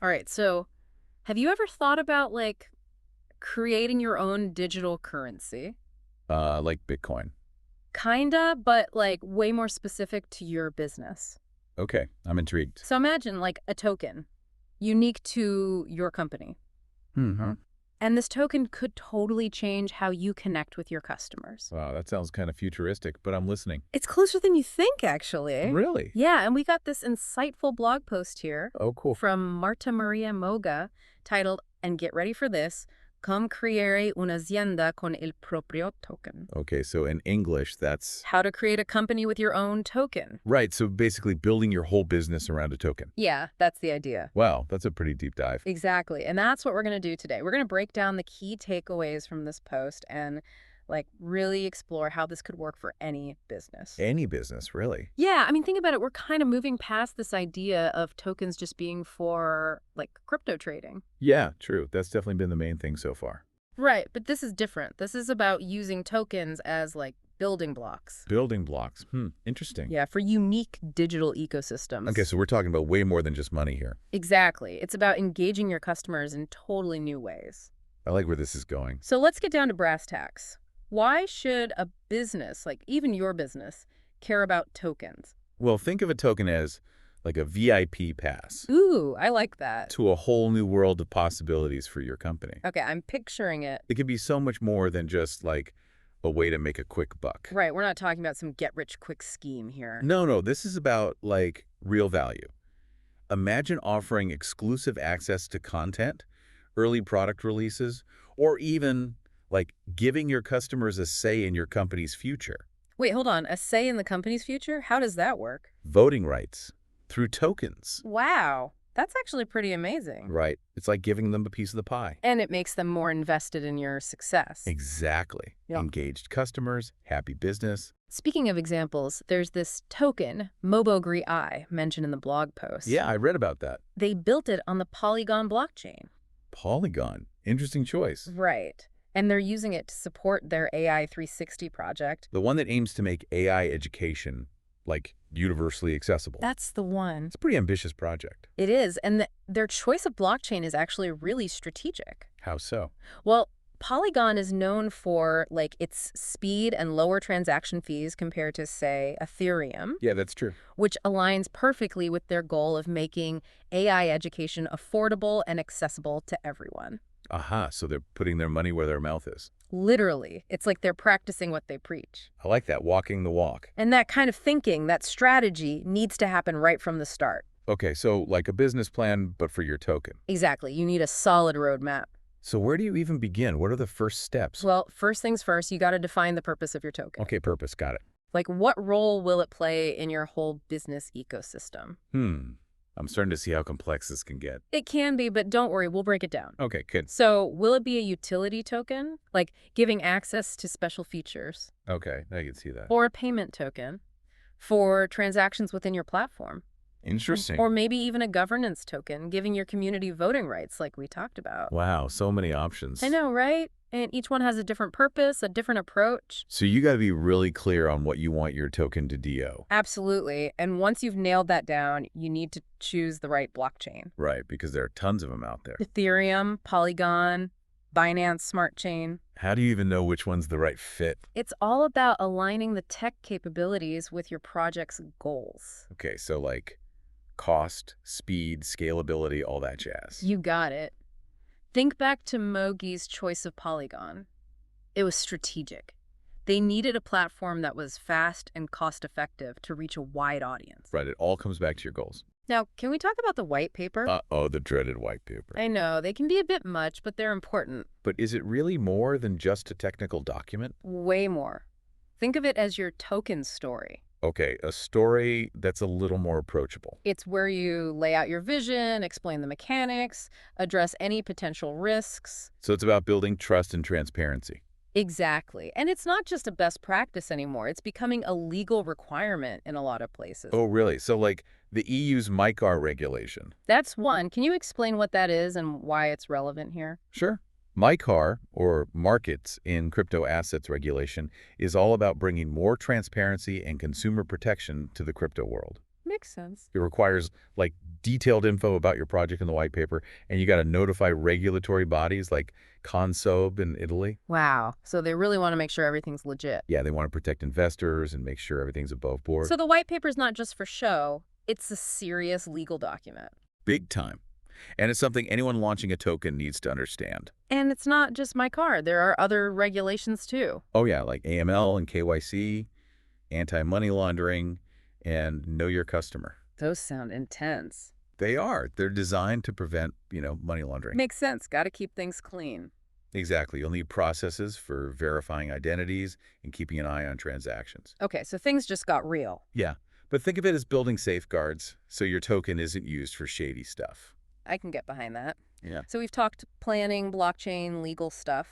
All right, so have you ever thought about like creating your own digital currency? Like Bitcoin. Kinda, but like way more specific to your business. Okay, I'm intrigued. So imagine like a token unique to your company. Hmm. And this token could totally change how you connect with your customers. Wow, that sounds kind of futuristic, but I'm listening. It's closer than you think, actually. Really? Yeah, and we got this insightful blog post here Oh, cool. from Marta Maria Moga titled, and get ready for this, Come creare un'azienda con il proprio token. Okay, so in English, that's How to create a company with your own token. right. So basically building your whole business around a token. Yeah, that's the idea. Wow, that's a pretty deep dive. Exactly. And that's what we're going to do today. We're going to break down the key takeaways from this post and like really explore how this could work for any business. Any business, really. Yeah, I mean, think about it. We're kind of moving past this idea of tokens just being for like crypto trading. Yeah, true. That's definitely been the main thing so far. Right, but this is different. This is about using tokens as like building blocks. Building blocks. Interesting. Yeah, for unique digital ecosystems. Okay, so we're talking about way more than just money here. Exactly. It's about engaging your customers in totally new ways. I like where this is going. So let's get down to brass tacks. Why should a business, like even your business, care about tokens? Well, think of a token as like a VIP pass Ooh, I like that. to a whole new world of possibilities for your company. Okay, I'm picturing it. It could be so much more than just like a way to make a quick buck. Right, we're not talking about some get-rich-quick scheme here. No, this is about like real value. Imagine offering exclusive access to content, early product releases, or even like giving your customers a say in your company's future. Wait, hold on. A say in the company's future? How does that work? Voting rights through tokens, Wow, that's actually pretty amazing. right? It's like giving them a piece of the pie. And it makes them more invested in your success. Exactly. Yeah. Engaged customers, happy business. Speaking of examples, there's this token, Mobogree Eye, mentioned in the blog post. Yeah, I read about that. They built it on the Polygon blockchain. Polygon. Interesting choice. Right. And they're using it to support their AI 360 project. The one that aims to make AI education like universally accessible. That's the one. It's a pretty ambitious project. It is. And their choice of blockchain is actually really strategic. How so? Well, Polygon is known for like its speed and lower transaction fees compared to, say, Ethereum, Yeah, that's true. which aligns perfectly with their goal of making AI education affordable and accessible to everyone. Aha, so they're putting their money where their mouth is. Literally, it's like they're practicing what they preach. I like that, walking the walk. And that kind of thinking, that strategy, needs to happen right from the start. Okay, so like a business plan, but for your token. Exactly. You need a solid roadmap. So where do you even begin? What are the first steps? Well, first things first, you got to define the purpose of your token. Okay, purpose, got it. Like, what role will it play in your whole business ecosystem? I'm starting to see how complex this can get. It can be, but don't worry, we'll break it down. Okay, good. So, will it be a utility token, like giving access to special features, Okay, I can see that. or a payment token for transactions within your platform? Interesting. Or maybe even a governance token, giving your community voting rights like we talked about. Wow, so many options. I know, right? And each one has a different purpose, a different approach. So you got to be really clear on what you want your token to do. Absolutely. And once you've nailed that down, you need to choose the right blockchain. Right, because there are tons of them out there. Ethereum, Polygon, Binance Smart Chain. How do you even know which one's the right fit? It's all about aligning the tech capabilities with your project's goals. Okay, so like cost, speed, scalability, all that jazz. You got it. Think back to Mogi's choice of Polygon. It was strategic. They needed a platform that was fast and cost-effective to reach a wide audience. Right, it all comes back to your goals. Now, can we talk about the white paper? Uh-oh, the dreaded white paper. I know, they can be a bit much, but they're important. But is it really more than just a technical document? Way more. Think of it as your token story. Okay, a story that's a little more approachable. It's where you lay out your vision, explain the mechanics, address any potential risks. So it's about building trust and transparency. Exactly. And it's not just a best practice anymore. It's becoming a legal requirement in a lot of places. Oh, really? So like the EU's MiCAR regulation. That's one. Can you explain what that is and why it's relevant here? Sure. MiCAR, or Markets in Crypto Assets Regulation, is all about bringing more transparency and consumer protection to the crypto world. makes sense. It requires like detailed info about your project in the white paper, and you got to notify regulatory bodies like Consob in Italy. Wow. So they really want to make sure everything's legit. Yeah, they want to protect investors and make sure everything's above board. So the white paper's not just for show, it's a serious legal document. Big time. And it's something anyone launching a token needs to understand. And it's not just my car. There are other regulations too. Oh yeah, like AML and KYC, anti-money laundering, and know your customer. Those sound intense. They are. They're designed to prevent, money laundering. Makes sense. Got to keep things clean. Exactly. You'll need processes for verifying identities and keeping an eye on transactions. Okay, so things just got real. Yeah, but think of it as building safeguards so your token isn't used for shady stuff. I can get behind that. Yeah. So we've talked planning, blockchain, legal stuff,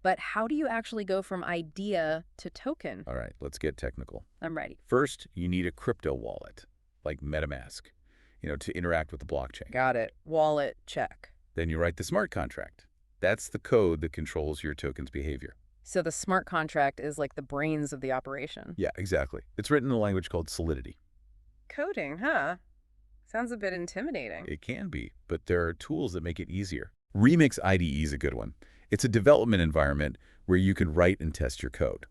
but how do you actually go from idea to token? All right, let's get technical. I'm ready. First, you need a crypto wallet, like MetaMask, to interact with the blockchain. Got it. Wallet, check. Then you write the smart contract. That's the code that controls your token's behavior. So the smart contract is like the brains of the operation. Yeah, exactly. It's written in a language called Solidity. Coding, huh? Sounds a bit intimidating. It can be, but there are tools that make it easier. Remix IDE is a good one. It's a development environment where you can write and test your code.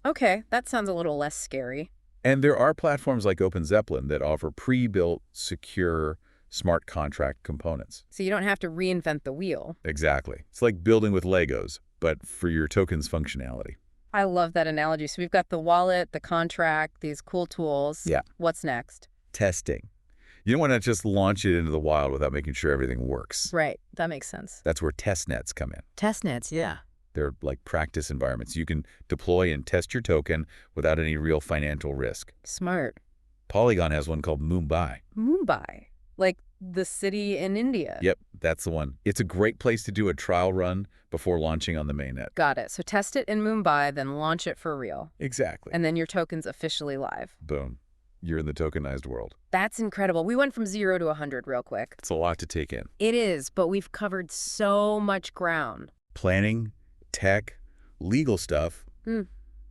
Okay, that sounds a little less scary. And there are platforms like OpenZeppelin that offer pre-built, secure, smart contract components. So you don't have to reinvent the wheel. Exactly. It's like building with Legos, but for your token's functionality. I love that analogy. So we've got the wallet, the contract, these cool tools. Yeah. What's next? Testing. You don't want to just launch it into the wild without making sure everything works. Right. That makes sense. That's where test nets come in. Test nets, yeah. They're like practice environments. You can deploy and test your token without any real financial risk. Smart. Polygon has one called Mumbai. Mumbai. Like the city in India. Yep, that's the one. It's a great place to do a trial run before launching on the mainnet. Got it. So test it in Mumbai, then launch it for real. Exactly. And then your token's officially live. Boom. You're in the tokenized world. That's incredible. We went from 0 to 100 real quick. It's a lot to take in. It is, but we've covered so much ground. Planning, tech, legal stuff. Mm.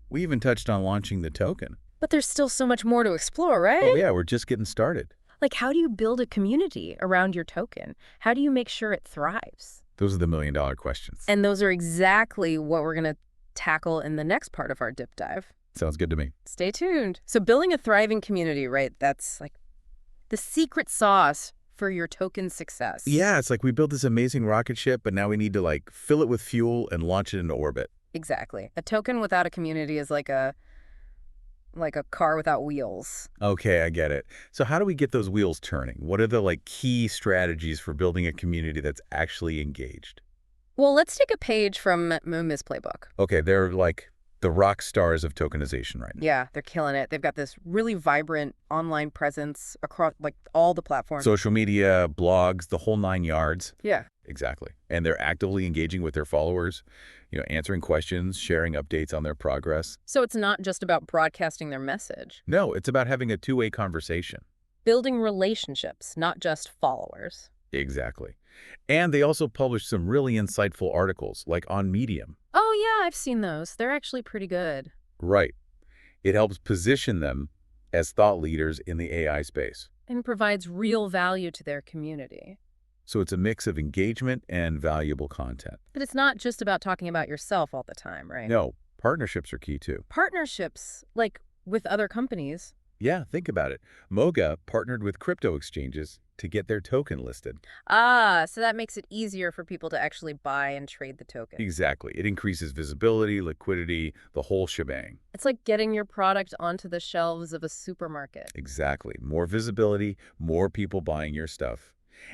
We even touched on launching the token. But there's still so much more to explore, right? Oh yeah, we're just getting started. Like, how do you build a community around your token? How do you make sure it thrives? Those are the million-dollar questions. And those are exactly what we're going to tackle in the next part of our dip dive. Sounds good to me. Stay tuned. So building a thriving community, right? That's like the secret sauce for your token success. Yeah, it's like we built this amazing rocket ship, but now we need to like fill it with fuel and launch it into orbit. Exactly. A token without a community is like a car without wheels. Okay, I get it. So how do we get those wheels turning? What are the like key strategies for building a community that's actually engaged? Well, let's take a page from Moomis playbook. Okay, they're like the rock stars of tokenization right now. Yeah, they're killing it. They've got this really vibrant online presence across like all the platforms. Social media, blogs, the whole 9 yards. Yeah. Exactly. And they're actively engaging with their followers, answering questions, sharing updates on their progress. So it's not just about broadcasting their message. No, it's about having a two-way conversation. Building relationships, not just followers. Exactly. And they also publish some really insightful articles, like on Medium. Oh, yeah, I've seen those. They're actually pretty good. Right. It helps position them as thought leaders in the AI space. And provides real value to their community. So it's a mix of engagement and valuable content. But it's not just about talking about yourself all the time, right? No, partnerships are key too. Partnerships, like with other companies. Yeah, think about it. Moga partnered with crypto exchanges to get their token listed. Ah, so that makes it easier for people to actually buy and trade the token. Exactly. It increases visibility, liquidity, the whole shebang. It's like getting your product onto the shelves of a supermarket. Exactly. More visibility, more people buying your stuff.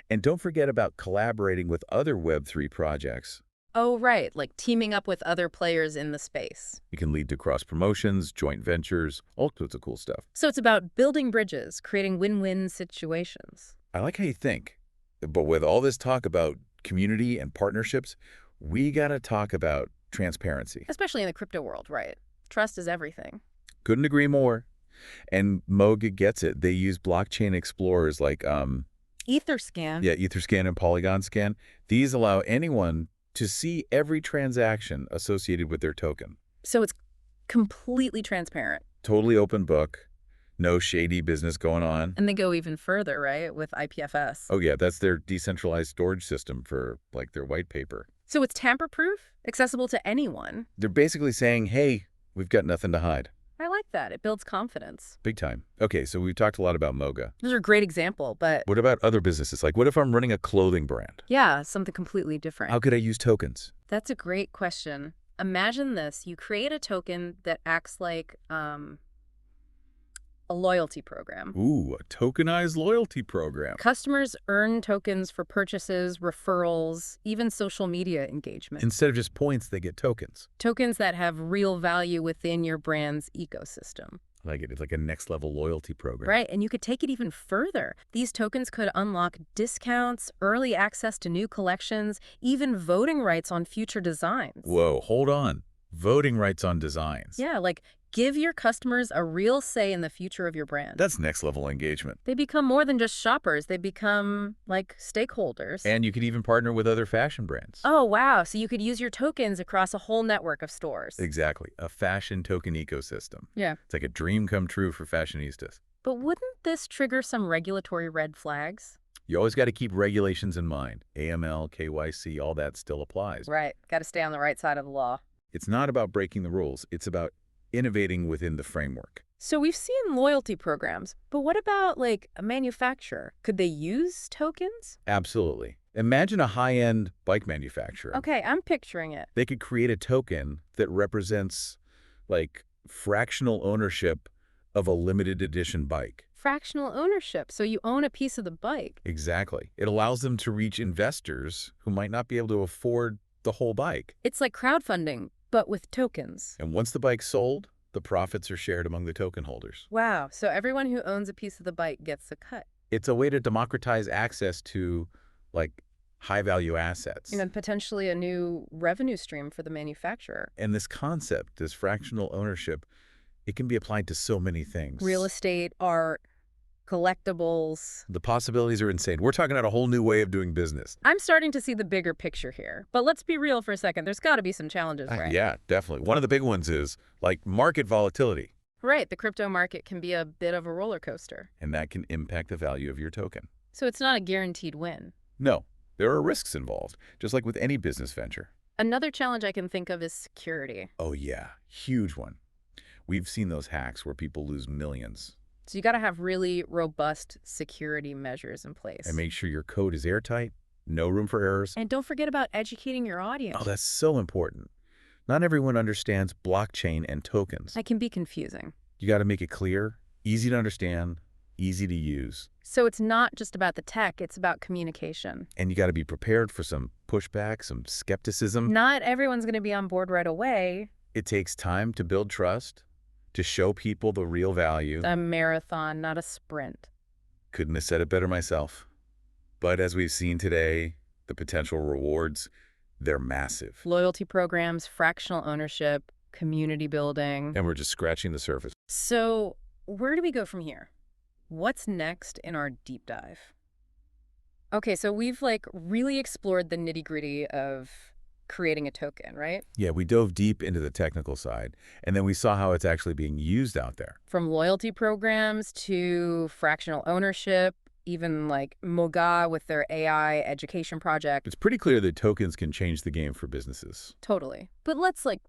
And don't forget about collaborating with other Web3 projects. Oh, right, like teaming up with other players in the space. It can lead to cross-promotions, joint ventures, all sorts of cool stuff. So it's about building bridges, creating win-win situations. I like how you think. But with all this talk about community and partnerships, we got to talk about transparency. Especially in the crypto world, right? Trust is everything. Couldn't agree more. And Moga gets it. They use blockchain explorers like Etherscan. Yeah, Etherscan and Polygon Scan. These allow anyone to see every transaction associated with their token. So it's completely transparent. Totally open book. No shady business going on. And they go even further, right, with IPFS. Oh yeah, that's their decentralized storage system for, like, their white paper. So it's tamper-proof, accessible to anyone. They're basically saying, hey, we've got nothing to hide. I like that. It builds confidence. Big time. Okay, so we've talked a lot about Moga. Those are a great example, but What about other businesses? Like, what if I'm running a clothing brand? yeah, something completely different. How could I use tokens? That's a great question. Imagine this. You create a token that acts like a loyalty program. Ooh, a tokenized loyalty program. Customers earn tokens for purchases, referrals, even social media engagement. Instead of just points, they get tokens. Tokens that have real value within your brand's ecosystem. Like it's like a next level loyalty program. Right, and you could take it even further. These tokens could unlock discounts, early access to new collections, even voting rights on future designs. Whoa, hold on. Voting rights on designs. Yeah, like give your customers a real say in the future of your brand. That's next level engagement. They become more than just shoppers. They become, like, stakeholders. And you could even partner with other fashion brands. Oh, wow. So you could use your tokens across a whole network of stores. Exactly. A fashion token ecosystem. Yeah. It's like a dream come true for fashionistas. But wouldn't this trigger some regulatory red flags? You always got to keep regulations in mind. AML, KYC, all that still applies. Right. Got to stay on the right side of the law. It's not about breaking the rules. It's about innovating within the framework. So we've seen loyalty programs, but what about, like, a manufacturer? Could they use tokens? Absolutely. Imagine a high-end bike manufacturer. Okay, I'm picturing it. They could create a token that represents, like, fractional ownership of a limited edition bike. Fractional ownership, so you own a piece of the bike. Exactly. It allows them to reach investors who might not be able to afford the whole bike. It's like crowdfunding, but with tokens. And once the bike's sold, the profits are shared among the token holders. Wow, so everyone who owns a piece of the bike gets a cut. It's a way to democratize access to, like, high-value assets. And potentially a new revenue stream for the manufacturer. And this concept, this fractional ownership, it can be applied to so many things. Real estate, art, collectibles. The possibilities are insane. We're talking about a whole new way of doing business. I'm starting to see the bigger picture here. But let's be real for a second. There's got to be some challenges, right? Yeah, definitely. One of the big ones is, like, market volatility. Right. The crypto market can be a bit of a roller coaster. And that can impact the value of your token. So it's not a guaranteed win. No, there are risks involved, just like with any business venture. Another challenge I can think of is security. Oh, yeah. Huge one. We've seen those hacks where people lose millions. So you got to have really robust security measures in place. And make sure your code is airtight, no room for errors. And don't forget about educating your audience. Oh, that's so important. Not everyone understands blockchain and tokens. That can be confusing. You got to make it clear, easy to understand, easy to use. So it's not just about the tech, it's about communication. And you got to be prepared for some pushback, some skepticism. Not everyone's going to be on board right away. It takes time to build trust, to show people the real value. A marathon, not a sprint. Couldn't have said it better myself. But as we've seen today, the potential rewards, they're massive. Loyalty programs, fractional ownership, community building. And we're just scratching the surface. So where do we go from here? What's next in our deep dive? Okay, so we've, like, really explored the nitty-gritty of creating a token, right? Yeah, we dove deep into the technical side, and then we saw how it's actually being used out there. From loyalty programs to fractional ownership, even like Moga with their AI education project. It's pretty clear that tokens can change the game for businesses. Totally. But let's, like,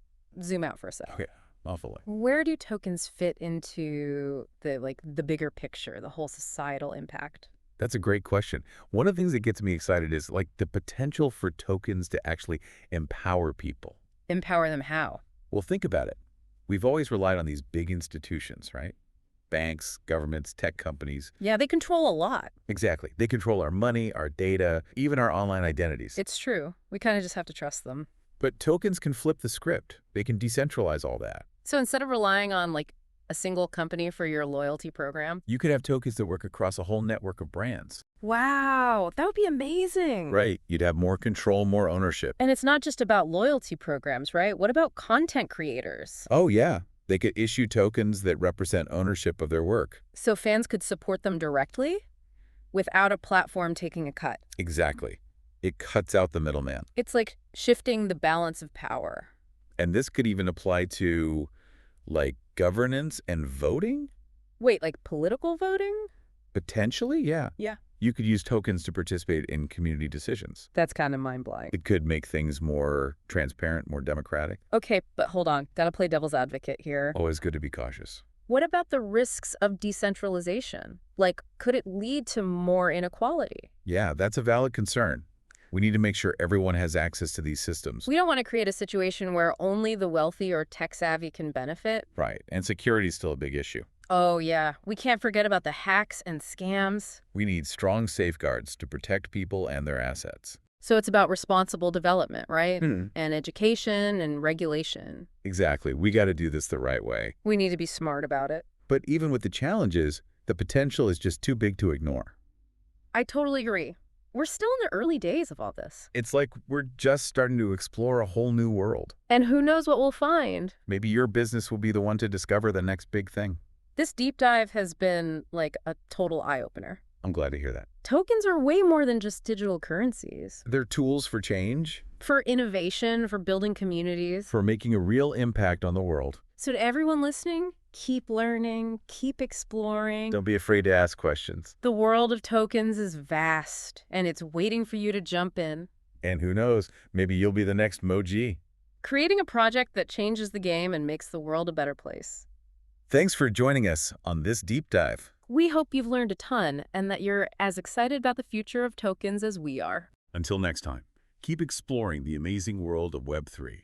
zoom out for a sec. Okay, awfully. Where do tokens fit into the bigger picture, the whole societal impact? That's a great question. One of the things that gets me excited is, like, the potential for tokens to actually empower people. Empower them how? Well, think about it. We've always relied on these big institutions, right? Banks, governments, tech companies. Yeah, they control a lot. Exactly. They control our money, our data, even our online identities. It's true. We kind of just have to trust them. But tokens can flip the script. They can decentralize all that. So instead of relying on, like, a single company for your loyalty program. You could have tokens that work across a whole network of brands. Wow, that would be amazing. Right. You'd have more control, more ownership. And it's not just about loyalty programs, right? What about content creators? Oh, yeah. They could issue tokens that represent ownership of their work. So fans could support them directly without a platform taking a cut. Exactly. It cuts out the middleman. It's like shifting the balance of power. And this could even apply to, like, governance and voting? Wait, like political voting? Potentially, yeah. Yeah. You could use tokens to participate in community decisions. That's kind of mind-blowing. It could make things more transparent, more democratic. Okay, but hold on. Gotta play devil's advocate here. Always good to be cautious. What about the risks of decentralization? Like, could it lead to more inequality? Yeah, that's a valid concern. We need to make sure everyone has access to these systems. We don't want to create a situation where only the wealthy or tech-savvy can benefit. Right, and security is still a big issue. Oh, yeah. We can't forget about the hacks and scams. We need strong safeguards to protect people and their assets. So it's about responsible development, right? Hmm. And education and regulation. Exactly. We got to do this the right way. We need to be smart about it. But even with the challenges, the potential is just too big to ignore. I totally agree. We're still in the early days of all this. It's like we're just starting to explore a whole new world. And who knows what we'll find? Maybe your business will be the one to discover the next big thing. This deep dive has been like a total eye-opener. I'm glad to hear that. Tokens are way more than just digital currencies. They're tools for change, For innovation, for building communities. for making a real impact on the world. So to everyone listening, keep learning, keep exploring. Don't be afraid to ask questions. The world of tokens is vast, and it's waiting for you to jump in. And who knows, maybe you'll be the next Moji. Creating a project that changes the game and makes the world a better place. Thanks for joining us on this deep dive. We hope you've learned a ton and that you're as excited about the future of tokens as we are. Until next time, keep exploring the amazing world of Web3.